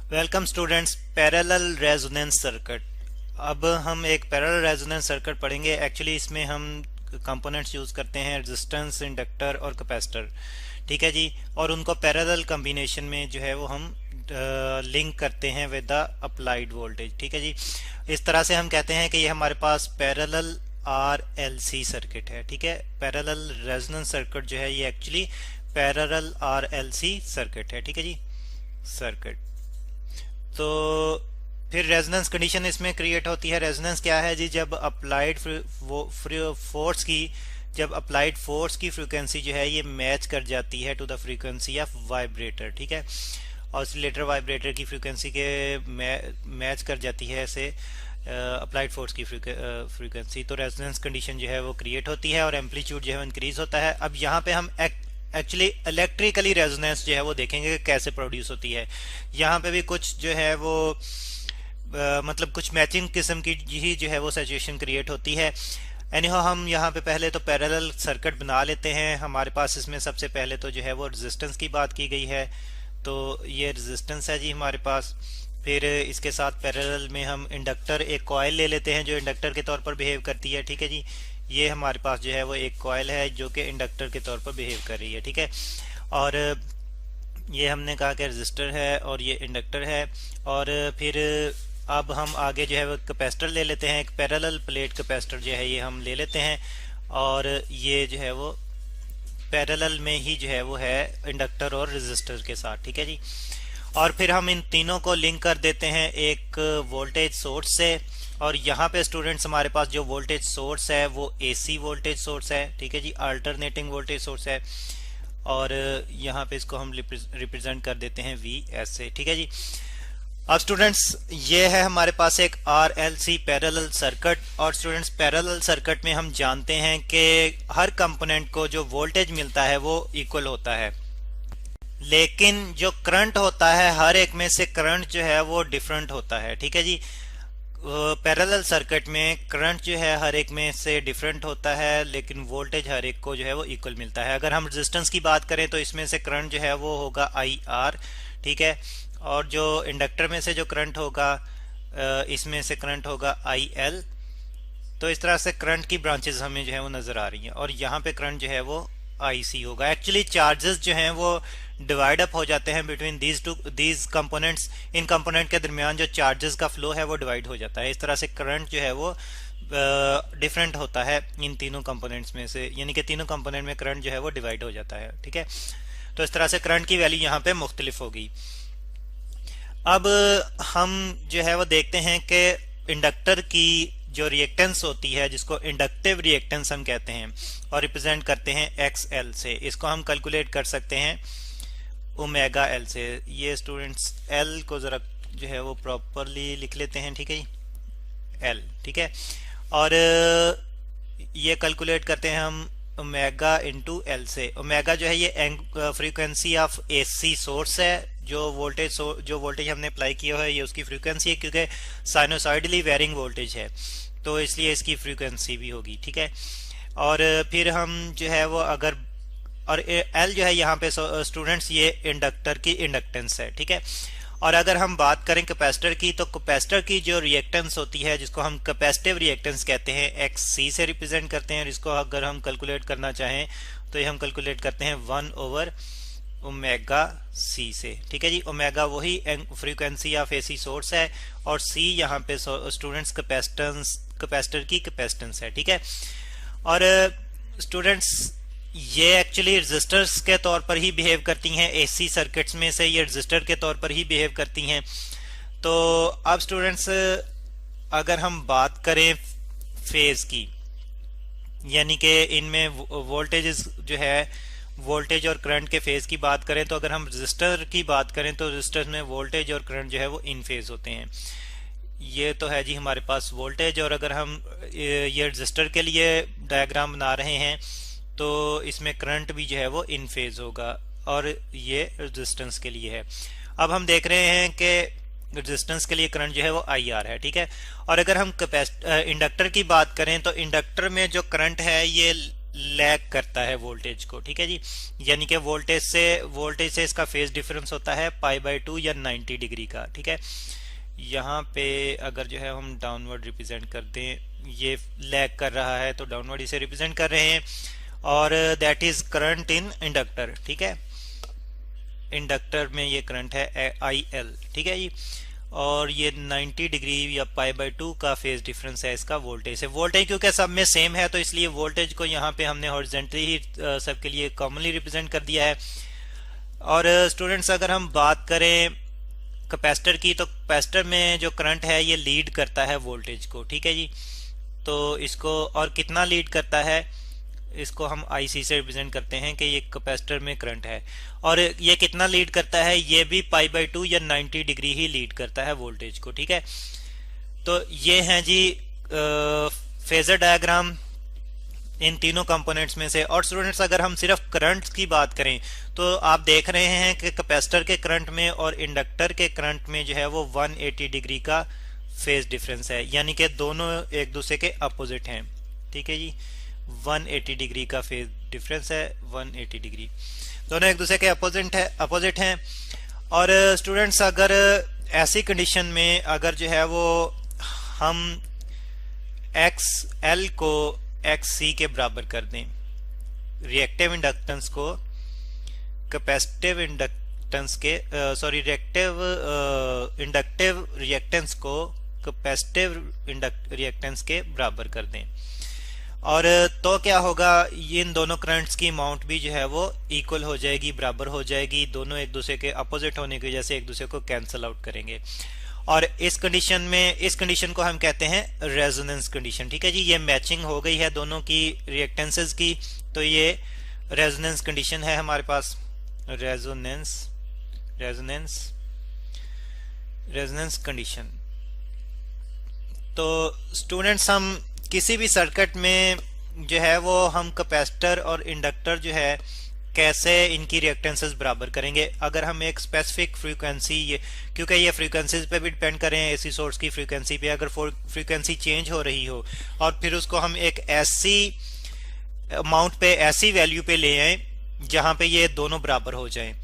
Welcome students, parallel resonance circuit. अब हम एक पैरेलल रेजोनेंस सर्किट पढ़ेंगे। एक्चुअली इसमें हम कंपोनेंट्स यूज करते हैं रेजिस्टेंस, इंडक्टर और कैपेसिटर। ठीक है जी। और उनको पैरेलल कॉम्बिनेशन में जो है वो हम लिंक करते हैं विद द अप्लाइड वोल्टेज। ठीक है जी। इस तरह से हम कहते हैं कि ये हमारे पास पैरेलल RLC सर्किट है। ठीक है, पैरेलल रेजोनेंस सर्किट जो है ये एक्चुअली पैरेलल RLC सर्किट है। ठीक है जी, सर्किट। तो फिर रेजोनेंस कंडीशन इसमें क्रिएट होती है। रेजोनेंस क्या है जी? जब अप्लाइड फोर्स की जब अप्लाइड फोर्स की फ्रीक्वेंसी जो है ये मैच कर जाती है to the frequency of vibrator. ठीक है, ऑसिलेटर वाइब्रेटर की फ्रीक्वेंसी के मैच कर जाती है ऐसे अप्लाइड फोर्स की फ्रीक्वेंसी, तो रेजोनेंस कंडीशन जो है वो क्रिएट होती है और एम्पलीट्यूड जो है वो इंक्रीज होता है। अब यहाँ पे हम एक्चुअली इलेक्ट्रिकली रेजोनेंस जो है वो देखेंगे कि कैसे प्रोड्यूस होती है। यहाँ पे भी कुछ जो है वो मतलब कुछ मैचिंग किस्म की ही जो है वो सिचुएशन क्रिएट होती है। एनीहाउ हम यहाँ पे पहले तो पैरेलल सर्किट बना लेते हैं। हमारे पास इसमें सबसे पहले तो जो है वो रेजिस्टेंस की बात की गई है, तो ये रेजिस्टेंस है जी हमारे पास। फिर इसके साथ पैरेलल में हम इंडक्टर, एक कॉइल ले लेते हैं जो इंडक्टर के तौर पर बिहेव करती है। ठीक है जी, ये हमारे पास जो है वो एक कॉइल है जो कि इंडक्टर के तौर पर बिहेव कर रही है। ठीक है, और ये हमने कहा कि रेजिस्टर है और ये इंडक्टर है। और फिर अब हम आगे जो है वो कैपेसिटर ले लेते हैं। एक पैरेलल प्लेट कैपेसिटर जो है ये हम ले लेते हैं और ये जो है वो पैरेलल में ही जो है वो है इंडक्टर और रेजिस्टर के साथ। ठीक है जी, और फिर हम इन तीनों को लिंक कर देते हैं एक वोल्टेज सोर्स से। और यहाँ पे स्टूडेंट्स हमारे पास जो वोल्टेज सोर्स है वो AC वोल्टेज सोर्स है। ठीक है जी, अल्टरनेटिंग वोल्टेज सोर्स है। और यहाँ पे इसको हम रिप्रेजेंट कर देते हैं VS से। ठीक है जी। अब स्टूडेंट्स ये है हमारे पास एक RLC पैरेलल सर्किट। और स्टूडेंट्स पैरेलल सर्किट में हम जानते हैं कि हर कंपोनेंट को जो वोल्टेज मिलता है वो इक्वल होता है, लेकिन जो करंट होता है हर एक में से करंट जो है वो डिफरेंट होता है। ठीक है जी, पैरेलल सर्किट में करंट जो है हर एक में से डिफरेंट होता है, लेकिन वोल्टेज हर एक को जो है वो इक्वल मिलता है। अगर हम रेजिस्टेंस की बात करें तो इसमें से करंट जो है वो होगा IR। ठीक है, और जो इंडक्टर में से जो करंट होगा इसमें से करंट होगा IL। तो इस तरह से करंट की ब्रांचेस हमें जो है वो नजर आ रही हैं। और यहाँ पे करंट जो है वो IC होगा। एक्चुअली चार्जेस जो हैं वो डिवाइड अप हो जाते हैं between these components. In component के दरमियान जो चार्जेस का फ्लो है वो डिवाइड हो जाता है। इस तरह से करंट जो है वो डिफरेंट होता है इन तीनों कंपोनेंट्स में से, यानी कि तीनों कंपोनेंट में करंट जो है वो डिवाइड हो जाता है। ठीक है, तो इस तरह से करंट की वैल्यू यहाँ पे मुख्तलिफ होगी। अब हम जो है वो देखते हैं कि इंडक्टर की जो रिएक्टेंस होती है जिसको इंडक्टिव रिएक्टेंस हम कहते हैं और रिप्रेजेंट करते हैं XL से, इसको हम कैलकुलेट कर सकते हैं ओमेगा L से। ये स्टूडेंट्स L को जरा जो है वो प्रॉपरली लिख लेते हैं। ठीक है, L। ठीक है, और ये कैलकुलेट करते हैं हम ओमेगा इंटू L से। ओमेगा जो है ये फ्रीक्वेंसी ऑफ AC सोर्स है। जो वोल्टेज हमने अप्लाई किया है ये उसकी फ्रीक्वेंसी है, क्योंकि साइनोसॉइडली वेरिंग वोल्टेज है तो इसलिए इसकी फ्रीक्वेंसी भी होगी। ठीक है, और फिर हम जो है वो अगर और L जो है यहाँ पे स्टूडेंट्स ये इंडक्टर की इंडक्टेंस है। ठीक है, और अगर हम बात करें कैपेसिटर की तो कैपेसिटर की जो रिएक्टेंस होती है जिसको हम कैपेसिटिव रिएक्टेंस कहते हैं XC से रिप्रेजेंट करते हैं। और इसको अगर हम कैलकुलेट करना चाहें तो ये हम कैलकुलेट करते हैं 1 ओमेगा C से। ठीक है जी, ओमेगा वही फ्रीक्वेंसी ऑफ AC सोर्स है और C यहाँ पे स्टूडेंट्स कैपेसिटर की कैपेसिटेंस है। ठीक है, और स्टूडेंट्स ये एक्चुअली रेजिस्टर्स के तौर पर ही बिहेव करती हैं। AC सर्किट्स में से ये रेजिस्टर के तौर पर ही बिहेव करती हैं। तो अब स्टूडेंट्स अगर हम बात करें फेज की, यानी कि इनमें वोल्टेज जो है वोल्टेज और करंट के फेज की बात करें, तो अगर हम रेजिस्टर की बात करें तो रेजिस्टर में वोल्टेज और करंट जो है वो इन फेज होते हैं। ये तो है जी हमारे पास वोल्टेज, और अगर हम ये रेजिस्टर के लिए डायग्राम बना रहे हैं तो इसमें करंट भी जो है वो इन फेज होगा, और ये रेजिस्टेंस के लिए है। अब हम देख रहे हैं कि रेजिस्टेंस के लिए करंट जो है वो IR है। ठीक है, और अगर हम इंडक्टर की बात करें तो इंडक्टर में जो करंट है ये लैग करता है वोल्टेज को, ठीक है जी। यानी कि वोल्टेज से इसका फेज डिफरेंस होता है π/2 या 90 डिग्री का, ठीक है। यहाँ पे अगर जो है हम डाउनवर्ड रिप्रेजेंट कर दें, ये लैग कर रहा है तो डाउनवर्ड इसे रिप्रेजेंट कर रहे हैं, और that is current in inductor, ठीक है। इंडक्टर में ये करंट है IL, ठीक है जी। और ये 90 डिग्री या π/2 का फेज डिफरेंस है इसका वोल्टेज से। वोल्टेज क्योंकि सब में सेम है तो इसलिए वोल्टेज को यहाँ पे हमने हॉरिजॉन्टली ही सबके लिए कॉमनली रिप्रेजेंट कर दिया है। और स्टूडेंट्स अगर हम बात करें कैपेसिटर की, तो कैपेसिटर में जो करंट है ये लीड करता है वोल्टेज को, ठीक है जी। तो इसको और कितना लीड करता है, इसको हम IC से रिप्रेजेंट करते हैं कि ये कैपेसिटर में करंट है, और ये कितना लीड करता है, ये भी π/2 या 90 डिग्री ही लीड करता है वोल्टेज को, ठीक है। तो ये हैं जी फेजर डायग्राम इन तीनों कंपोनेंट्स में से। और स्टूडेंट्स अगर हम सिर्फ करंट की बात करें तो आप देख रहे हैं कि कैपेसिटर के करंट में और इंडक्टर के करंट में जो है वो 180 डिग्री का फेज डिफरेंस है, यानी कि दोनों एक दूसरे के अपोजिट हैं, ठीक है जी। 180 डिग्री का फेज डिफरेंस है, 180 डिग्री, दोनों एक दूसरे के अपोजिट हैं। और स्टूडेंट्स अगर ऐसी कंडीशन में अगर जो है वो हम XL को XC के बराबर कर दें, रिएक्टिव इंडक्टेंस को कैपेसिटिव इंडक्टेंस के रिएक्टिव इंडक्टिव रिएक्टेंस को कैपेसिटिव रिएक्टेंस के बराबर कर दें, और तो क्या होगा, ये इन दोनों करंट्स की अमाउंट भी जो है वो इक्वल हो जाएगी, बराबर हो जाएगी। दोनों एक दूसरे के अपोजिट होने की वजह से एक दूसरे को कैंसिल आउट करेंगे। और इस कंडीशन को हम कहते हैं रेजोनेंस कंडीशन, ठीक है जी। ये मैचिंग हो गई है दोनों की रिएक्टेंसेस की, तो ये रेजोनेंस कंडीशन है हमारे पास। Resonance condition. तो स्टूडेंट्स हम किसी भी सर्किट में जो है वो हम कैपेसिटर और इंडक्टर जो है कैसे इनकी रिएक्टेंसेस बराबर करेंगे। अगर हम एक स्पेसिफिक फ्रीक्वेंसी, क्योंकि ये फ्रीक्वेंसीज पे भी डिपेंड करें, एसी सोर्स की फ्रीक्वेंसी पे, अगर फ्रीक्वेंसी चेंज हो रही हो और फिर उसको हम एक ऐसी अमाउंट पे, ऐसी वैल्यू पे ले आए जहां पे ये दोनों बराबर हो जाएं,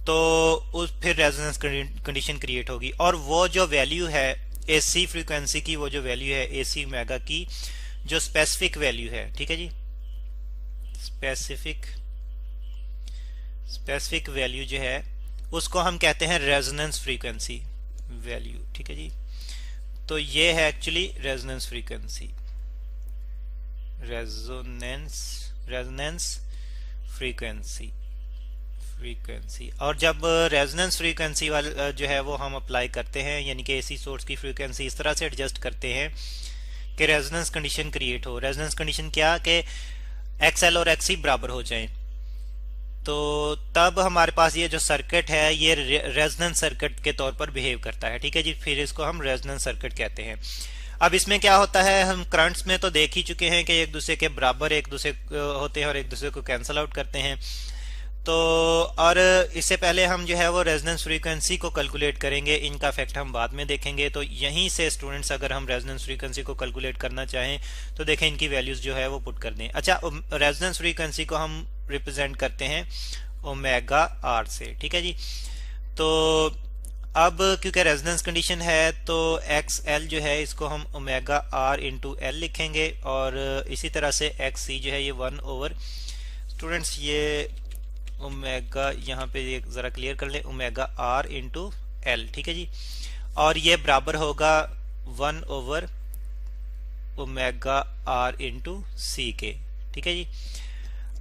तो फिर रेजोनेंस कंडीशन क्रिएट होगी। और वो जो वैल्यू है एसी फ्रीक्वेंसी की, वो जो वैल्यू है AC ओमेगा की, जो स्पेसिफिक वैल्यू है, ठीक है जी, स्पेसिफिक वैल्यू जो है उसको हम कहते हैं रेजोनेंस फ्रीक्वेंसी वैल्यू, ठीक है जी। तो ये है actually resonance frequency, resonance frequency. और जब रेजोनेंस फ्रीक्वेंसी वाला जो है वो हम अप्लाई करते हैं, यानी कि एसी सोर्स की फ्रीक्वेंसी इस तरह से एडजस्ट करते हैं कि रेजोनेंस कंडीशन क्रिएट हो। रेजोनेंस कंडीशन क्या कि XL और XC बराबर हो जाएं, तो तब हमारे पास ये जो सर्किट है ये रेजोनेंस सर्किट के तौर पर बिहेव करता है, ठीक है जी। फिर इसको हम रेजोनेंस सर्किट कहते हैं। अब इसमें क्या होता है, हम करंट्स में तो देख ही चुके हैं कि एक दूसरे के बराबर एक दूसरे होते हैं और एक दूसरे को कैंसिल आउट करते हैं। तो और इससे पहले हम जो है वो रेजोनेंस फ्रीक्वेंसी को कैलकुलेट करेंगे, इनका इफेक्ट हम बाद में देखेंगे। तो यहीं से स्टूडेंट्स अगर हम रेजोनेंस फ्रीक्वेंसी को कैलकुलेट करना चाहें तो देखें इनकी वैल्यूज जो है वो पुट कर दें। अच्छा, रेजोनेंस फ्रीक्वेंसी को हम रिप्रेजेंट करते हैं ओमेगा R से, ठीक है जी। तो अब क्योंकि रेजोनेंस कंडीशन है तो XL जो है इसको हम ओमेगा R इंटू L लिखेंगे, और इसी तरह से XC जो है ये 1/, स्टूडेंट्स ये ओमेगा यहाँ पे ये जरा क्लियर कर ले, ओमेगा R इंटू L, ठीक है जी। और ये बराबर होगा 1/, ओमेगा R इंटू C के, ठीक है जी।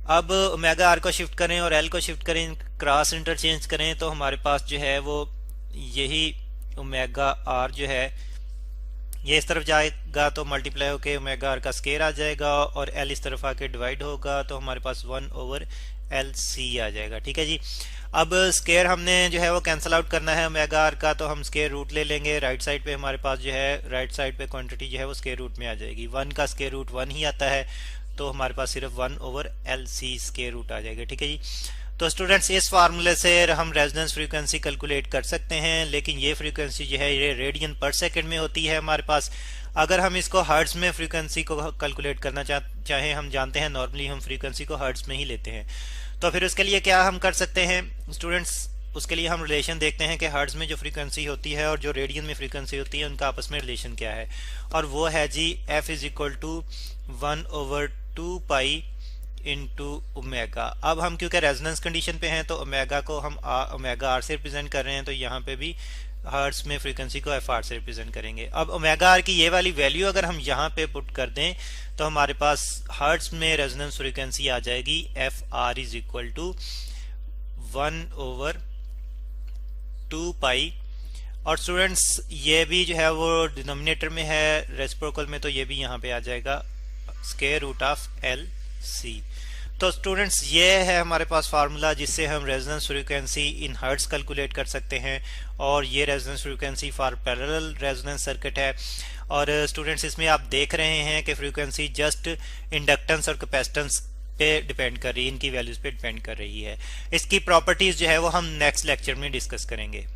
अब ओमेगा R को शिफ्ट करें और L को शिफ्ट करें, क्रॉस इंटरचेंज करें, तो हमारे पास जो है वो यही ओमेगा R जो है ये इस तरफ जाएगा तो मल्टीप्लाई होके ओमेगा R का स्केयर आ जाएगा, और L इस तरफ आके डिवाइड होगा तो हमारे पास 1/LC आ जाएगा, ठीक है जी। अब स्केयर हमने जो है वो कैंसिल आउट करना है ओमेगा R का, तो हम स्केयर रूट ले लेंगे। राइट साइड पे हमारे पास जो है, राइट साइड पे क्वांटिटी जो है वो स्केयर रूट में आ जाएगी। 1 का स्केयर रूट 1 ही आता है, तो हमारे पास सिर्फ 1/LC स्केयर रूट आ जाएगा, ठीक है जी। तो स्टूडेंट्स इस फार्मूले से हम रेजोनेंस फ्रीक्वेंसी कैलकुलेट कर सकते हैं, लेकिन ये फ्रीक्वेंसी जो है ये रेडियन पर सेकंड में होती है हमारे पास। अगर हम इसको हर्ट्ज में फ्रीक्वेंसी को कैलकुलेट करना चाहें, हम जानते हैं नॉर्मली हम फ्रीक्वेंसी को हर्ट्ज में ही लेते हैं, तो फिर उसके लिए क्या हम कर सकते हैं स्टूडेंट्स? उसके लिए हम रिलेशन देखते हैं कि हर्ट्ज में जो फ्रीक्वेंसी होती है और जो रेडियन में फ्रीक्वेंसी होती है उनका आपस में रिलेशन क्या है, और वो है जी f is equal to 1/2 pi into omega. अब हम क्योंकि रेजोनेंस कंडीशन पे हैं तो ओमेगा को हम ओमेगा आर से रिप्रेजेंट कर रहे हैं, तो यहाँ पे भी हर्ट्ज में फ्रीक्वेंसी को एफ आर से रिप्रेजेंट करेंगे। अब ओमेगा आर की ये वाली वैल्यू अगर हम यहाँ पे पुट कर दें तो हमारे पास हर्ट्ज में रेजोनेंस फ्रीक्वेंसी आ जाएगी F R is equal to 1/2 pi. और स्टूडेंट्स ये भी जो है वो डिनोमिनेटर में है, रेसिप्रोकल में, तो ये भी यहाँ पे आ जाएगा square root of L C. तो स्टूडेंट्स ये है हमारे पास फार्मूला जिससे हम resonance frequency in hertz calculate कर सकते हैं, और ये resonance frequency for parallel resonance circuit है। और स्टूडेंट्स इसमें आप देख रहे हैं कि फ्रीक्वेंसी जस्ट इंडक्टेंस और कैपेसिटेंस पे डिपेंड कर रही है, इनकी वैल्यूज पे डिपेंड कर रही है। इसकी प्रॉपर्टीज जो है वो हम नेक्स्ट लेक्चर में डिस्कस करेंगे।